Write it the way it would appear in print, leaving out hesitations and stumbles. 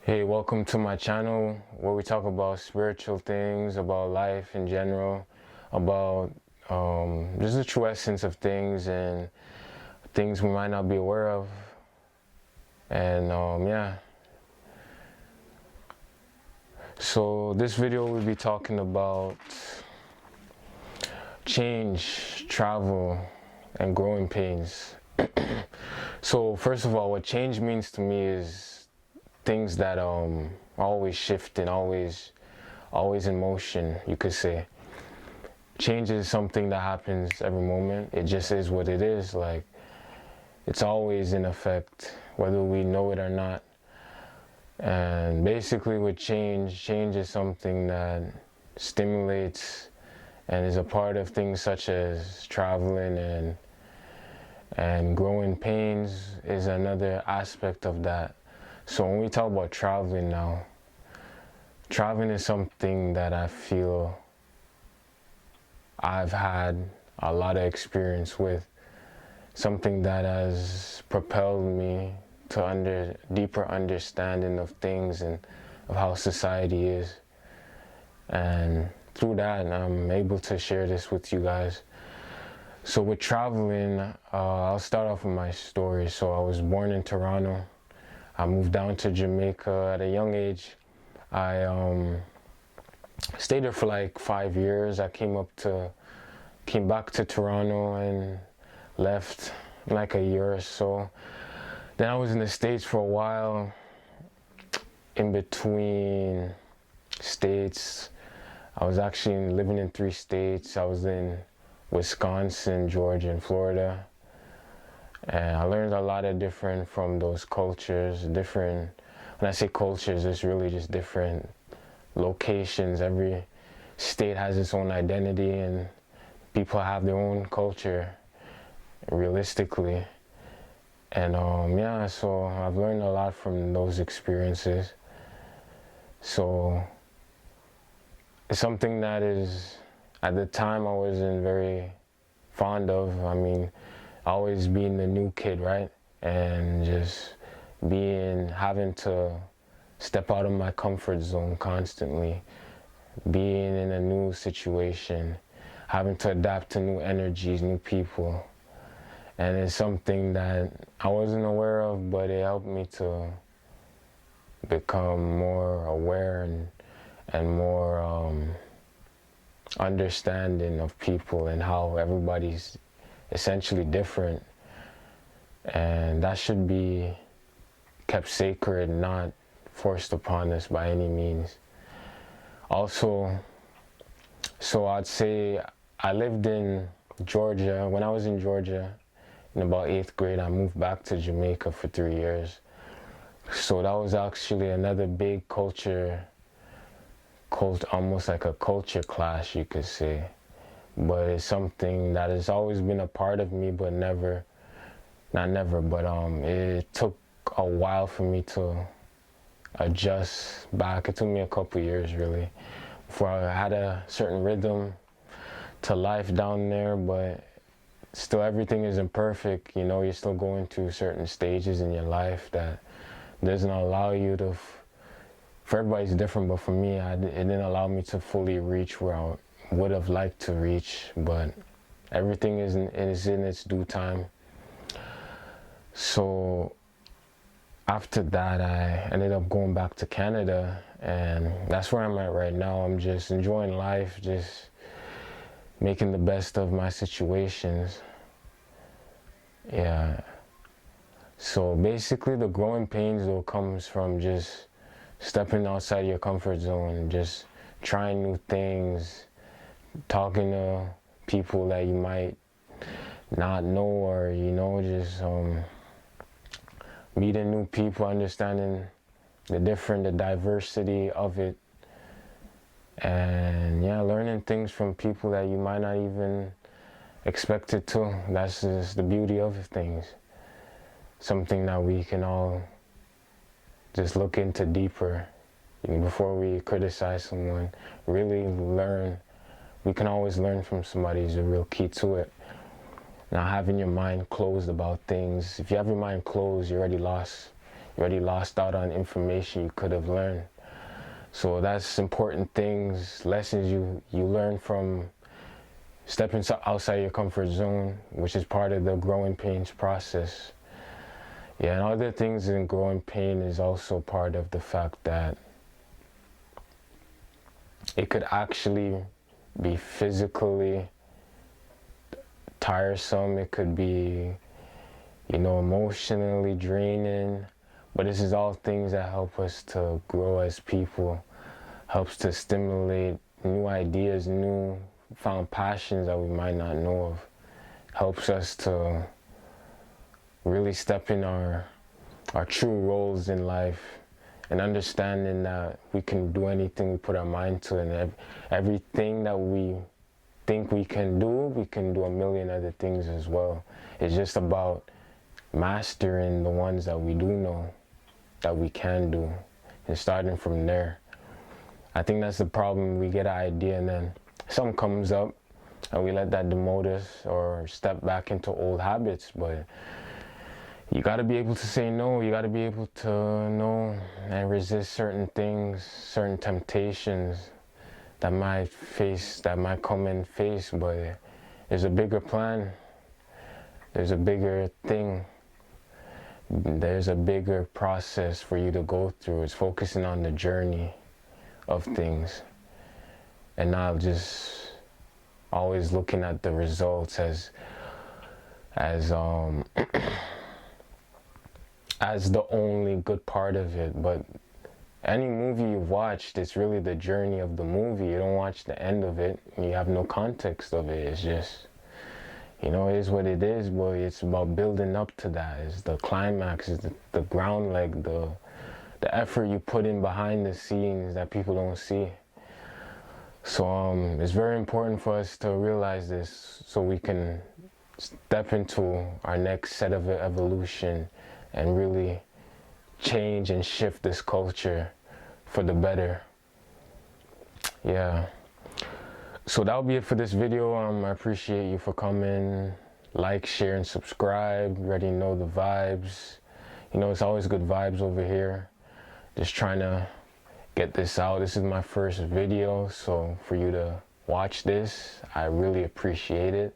Hey, welcome to my channel where we talk about spiritual things, about life in general, about just the true essence of things and things we might not be aware of. And yeah, so this video we'll be talking about change, travel, and growing pains. So first of all, what change means to me is things that always shifting, always in motion, you could say. Change is something that happens every moment. It just is what it is. Like, it's always in effect, whether we know it or not. And basically with change is something that stimulates and is a part of things such as traveling, and growing pains is another aspect of that. So when we talk about traveling now, traveling is something that I feel I've had a lot of experience with, something that has propelled me to deeper understanding of things and of how society is. And through that, I'm able to share this with you guys. So with traveling, I'll start off with my story. So I was born in Toronto. I moved down to Jamaica at a young age. I stayed there for like 5 years. I came back to Toronto and left like a year or so. Then I was in the States for a while. In between states, I was actually living in 3 states. I was in Wisconsin, Georgia, and Florida. And I learned a lot of different from those cultures. When I say cultures, it's really just different locations. Every state has its own identity and people have their own culture, realistically. And yeah, so I've learned a lot from those experiences. So it's something that is, at the time, I wasn't very fond of. I mean, always being the new kid, right? And just having to step out of my comfort zone constantly, being in a new situation, having to adapt to new energies, new people. And it's something that I wasn't aware of, but it helped me to become more aware and more understanding of people and how everybody's essentially different. And that should be kept sacred, not forced upon us by any means. Also, so I'd say I lived in Georgia. When I was in Georgia, in about 8th grade, I moved back to Jamaica for 3 years. So that was actually another big almost like a culture clash, you could say. But it's something that has always been a part of me, but it took a while for me to adjust back. It took me a couple years, really, before I had a certain rhythm to life down there. But still, everything isn't perfect. You know, you're still going through certain stages in your life that doesn't allow you to, for everybody's different, but for me, it didn't allow me to fully reach where I would have liked to reach. But everything is in its due time. So after that, I ended up going back to Canada, and that's where I'm at right now. I'm just enjoying life, just making the best of my situations. Yeah. So basically, the growing pains though comes from just stepping outside your comfort zone, just trying new things, talking to people that you might not know, or just meeting new people, understanding the diversity of it, and yeah, learning things from people that you might not even expect it to. That's just the beauty of things. Something that we can all just look into deeper, before we criticize someone. Really learn. We can always learn from somebody is the real key to it. Now, having your mind closed about things. If you have your mind closed, you're already lost. You already lost out on information you could have learned. So that's important things, lessons you learn from stepping outside your comfort zone, which is part of the growing pains process. Yeah, and other things in growing pain is also part of the fact that it could actually be physically tiresome. It could be, emotionally draining. But this is all things that help us to grow as people, helps to stimulate new ideas, new found passions that we might not know of, helps us to really step in our true roles in life, and understanding that we can do anything we put our mind to, and everything that we think we can do a million other things as well. It's just about mastering the ones that we do know that we can do, and starting from there. I think that's the problem. We get an idea and then something comes up and we let that demote us or step back into old habits. But you got to be able to say no. You got to be able to know and resist certain things, certain temptations that might come and face. But there's a bigger plan. There's a bigger thing. There's a bigger process for you to go through. It's focusing on the journey of things and not just always looking at the results as as the only good part of it. But any movie you've watched, it's really the journey of the movie. You don't watch the end of it. You have no context of it. It's just, it is what it is, but it's about building up to that. It's the climax, it's the ground leg, the effort you put in behind the scenes that people don't see. So it's very important for us to realize this so we can step into our next set of evolution and really change and shift this culture for the better. Yeah. So that'll be it for this video. I appreciate you for coming. Like, share, and subscribe. You already know the vibes. It's always good vibes over here. Just trying to get this out. This is my first video, so for you to watch this, I really appreciate it.